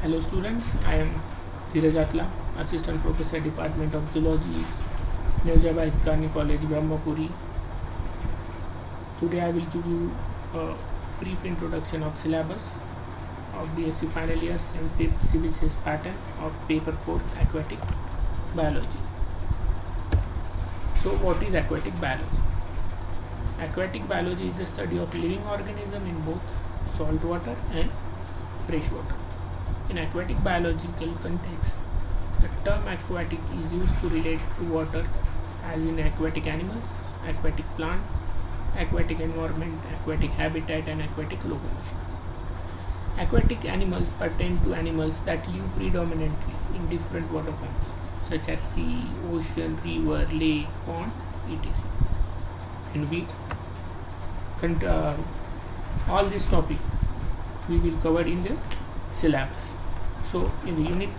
Hello students, I am Dheeraj Atla, Assistant Professor, Department of Zoology, Newjaba Hidkani College, Brahmapuri. Today I will give you a brief introduction of syllabus of BSc final year and 5th CBCS pattern of paper 4 aquatic biology. So what is aquatic biology? Aquatic biology is the study of living organism in both salt water and fresh water. In aquatic biological context, the term aquatic is used to relate to water as in aquatic animals, aquatic plant, aquatic environment, aquatic habitat and aquatic locomotion. Aquatic animals pertain to animals that live predominantly in different water forms such as sea, ocean, river, lake, pond, etc. And we all this topic we will cover in the syllabus. So in the unit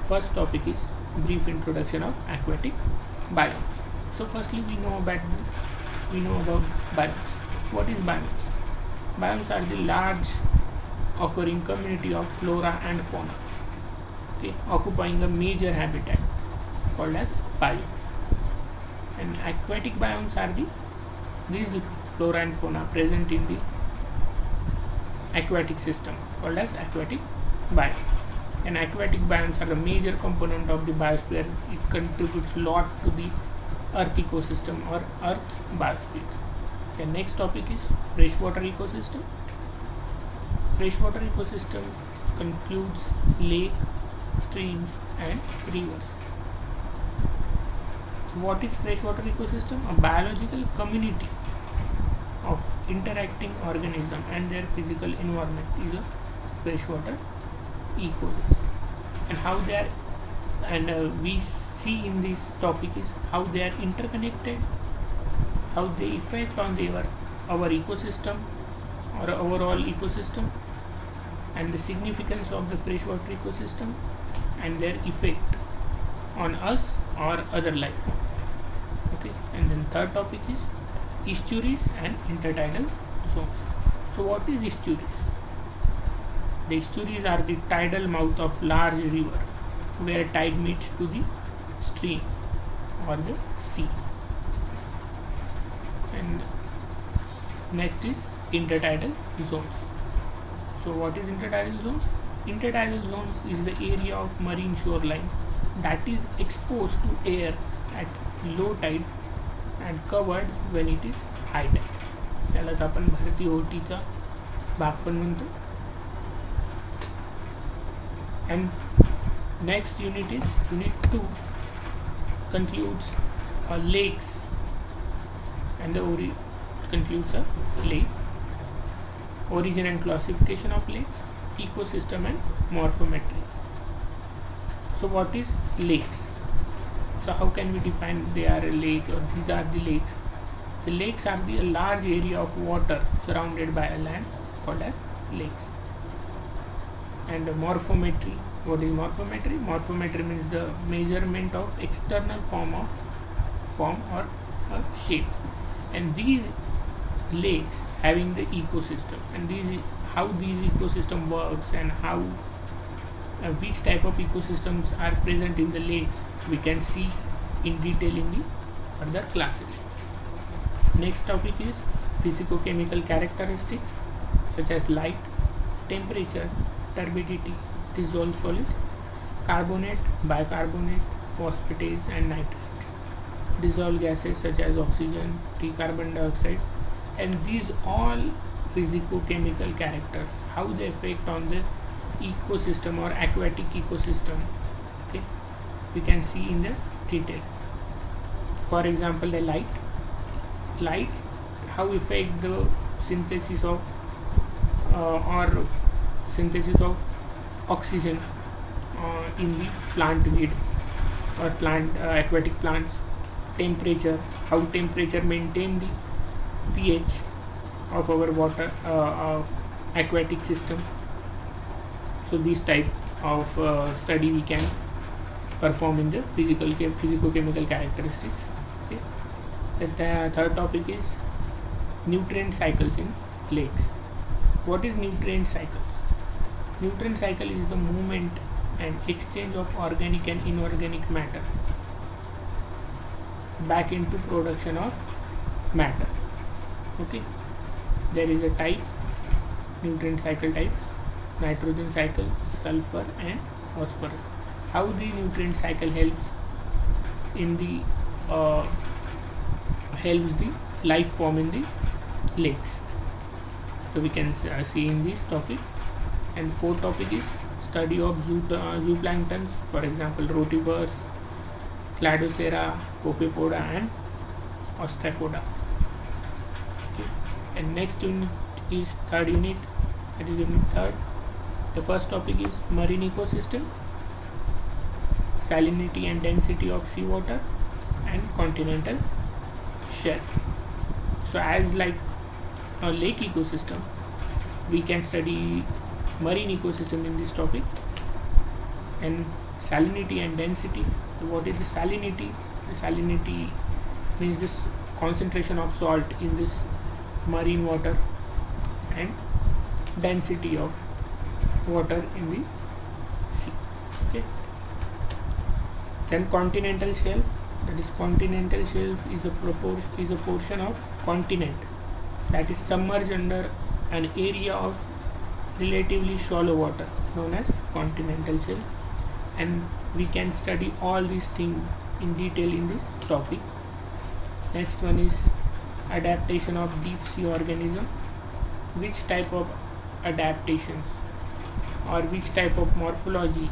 first topic is brief introduction of aquatic biomes. So firstly we know about biomes. What is biomes? Biomes are the large occurring community of flora and fauna, occupying a major habitat called as biome. And aquatic biomes are these flora and fauna present in the aquatic system called as aquatic biome. And aquatic biomes are a major component of the biosphere. It contributes a lot to the earth ecosystem or earth biosphere. The next topic is freshwater ecosystem. Freshwater ecosystem concludes lake, streams and rivers. What is freshwater ecosystem? A biological community of interacting organism and their physical environment is a freshwater ecosystem. And how they are, and we see in this topic is how they are interconnected, how they affect on our ecosystem or overall ecosystem, and the significance of the freshwater ecosystem and their effect on us or other life form. And then third topic is estuaries and intertidal zones. So what is estuaries? The estuaries are the tidal mouth of large river where tide meets to the stream or the sea. And next is intertidal zones. So what is intertidal zones? Intertidal zones is the area of marine shoreline that is exposed to air at low tide and covered when it is high tide. त्यालाच आपण भारतीय ओहोटीचा भाग पण म्हणतो. And next unit is unit 2 concludes lakes and concludes a lake, origin and classification of lakes, ecosystem and morphometry. So what is lakes? So how can we define they are a lake or these are the lakes? The lakes are the large area of water surrounded by a land called as lakes. And morphometry. What is morphometry? Morphometry means the measurement of external form or shape. And these lakes having the ecosystem, and how these ecosystem works and how which type of ecosystems are present in the lakes we can see in detail in the further classes. Next topic is physico-chemical characteristics such as light, temperature, turbidity, dissolved solids, carbonate, bicarbonate, phosphatase and nitrates, dissolved gases such as oxygen, free carbon dioxide, and these all physico-chemical characters, how they affect on the ecosystem or aquatic ecosystem, we can see in the detail. For example, the light how affect the synthesis of oxygen in the plant weed or aquatic plants. Temperature, how temperature maintain the pH of our water of aquatic system. So this type of study we can perform in the physico-chemical characteristics. The third topic is nutrient cycles in lakes. What is nutrient cycles? Nutrient cycle is the movement and exchange of organic and inorganic matter back into production of matter. Okay, there is a type, nutrient cycle types: nitrogen cycle, sulfur and phosphorus. How the nutrient cycle helps in the life form in the lakes. So we can see in this topic. And fourth topic is study of zooplanktons, for example rotifers, Cladocera, Copepoda and Ostracoda. Okay. And next unit is third unit, that is unit third. The first topic is marine ecosystem, salinity and density of seawater and continental shelf. So as like a lake ecosystem, we can study marine ecosystem in this topic. And salinity and density. So what is the salinity? The salinity means this concentration of salt in this marine water, and density of water in the sea. Okay. Then continental shelf. That is, continental shelf is a portion of continent that is submerged under an area of relatively shallow water known as continental shelf. And we can study all these things in detail in this topic. Next one is adaptation of deep sea organism. Which type of adaptations or which type of morphology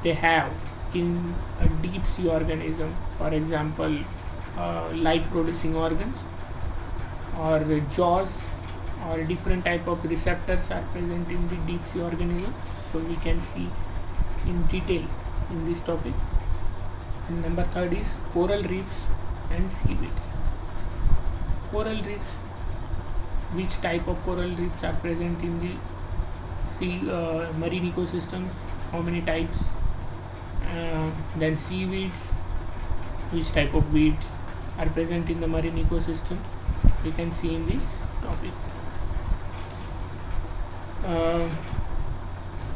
they have in a deep sea organism, for example light producing organs or jaws, or different type of receptors are present in the deep sea organism. So we can see in detail in this topic. And number third is coral reefs and seaweeds. Coral reefs, which type of coral reefs are present in the sea marine ecosystems, how many types. Then seaweeds, which type of weeds are present in the marine ecosystem, we can see in this topic.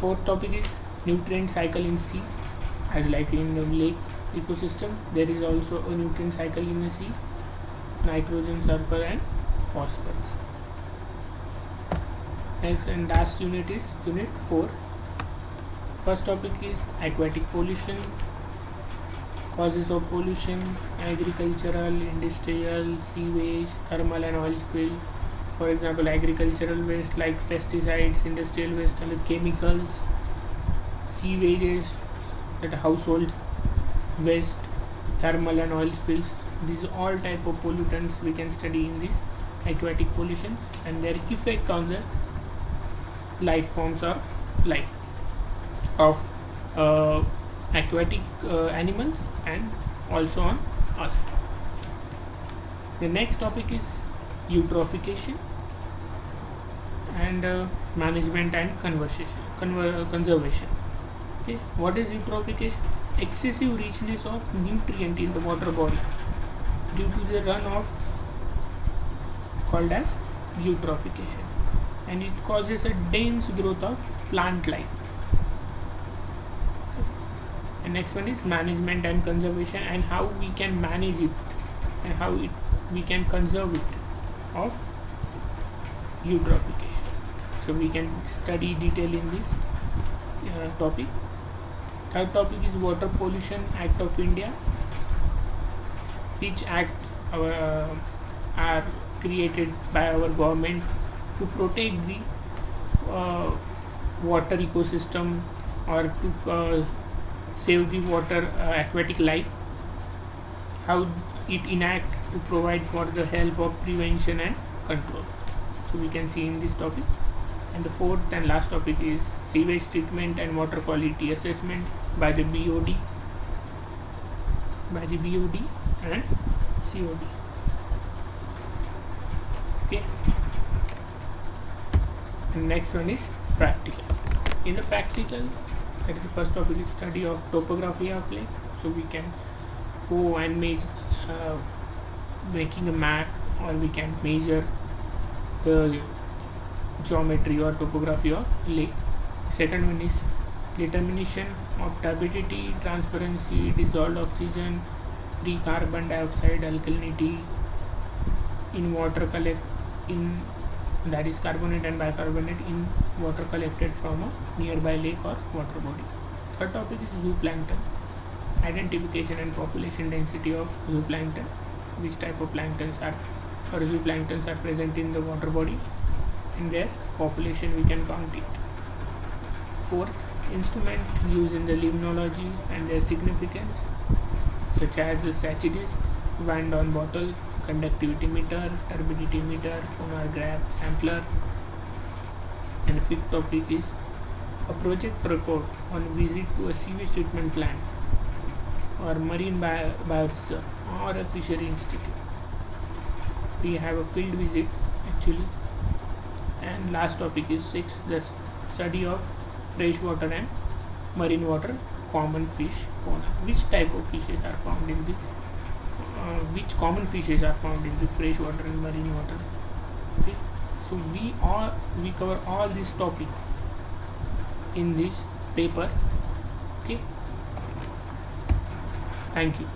Fourth topic is nutrient cycle in sea. As like in the lake ecosystem, there is also a nutrient cycle in the sea: nitrogen, sulfur and phosphorus. Next and last unit is unit 4. First topic is aquatic pollution, causes of pollution: agricultural, industrial, sewage, thermal and oil spill. For example, agricultural waste like pesticides, industrial waste like chemicals, sewages, that household waste, thermal and oil spills. These are all type of pollutants we can study in these aquatic pollutions and their effect on the life forms or life of aquatic animals and also on us. The next topic is eutrophication and management and conservation. Okay, what is eutrophication? Excessive richness of nutrient in the water body due to the runoff, called as eutrophication, and it causes a dense growth of plant life. Okay. And next one is management and conservation, and how we can manage it and how we can conserve it of eutrophication. So we can study detail in this topic. Third topic is Water Pollution Act of India, which acts are created by our government to protect the water ecosystem or to save the water aquatic life. How it enact to provide for the help of prevention and control. So we can see in this topic. And the fourth and last topic is sewage treatment and water quality assessment by the BOD and COD. Okay. And next one is practical. In the practical, that is the first topic is study of topography of lake. So we can go and making a map, or we can measure the geometry or topography of lake. Second one is determination of turbidity, transparency, dissolved oxygen, free carbon dioxide, alkalinity in water in that is carbonate and bicarbonate in water collected from a nearby lake or water body. Third topic is zooplankton, identification and population density of zooplankton, which type of planktons are or zooplanktons are present in the water body, and their population we can count it. Fourth, instruments used in the limnology and their significance, such as the Sachi disc, Van Dorn bottle, conductivity meter, turbidity meter, phonograph sampler. And the fifth topic is a project report on visit to a sewage treatment plant or marine bioreserve or a fishery institute. We have a field visit actually. And last topic is 6, the study of freshwater and marine water common fish fauna. Which type of fishes are found in the which common fishes are found in the freshwater and marine water. Okay, so we cover all this topic in this paper. Okay, thank you.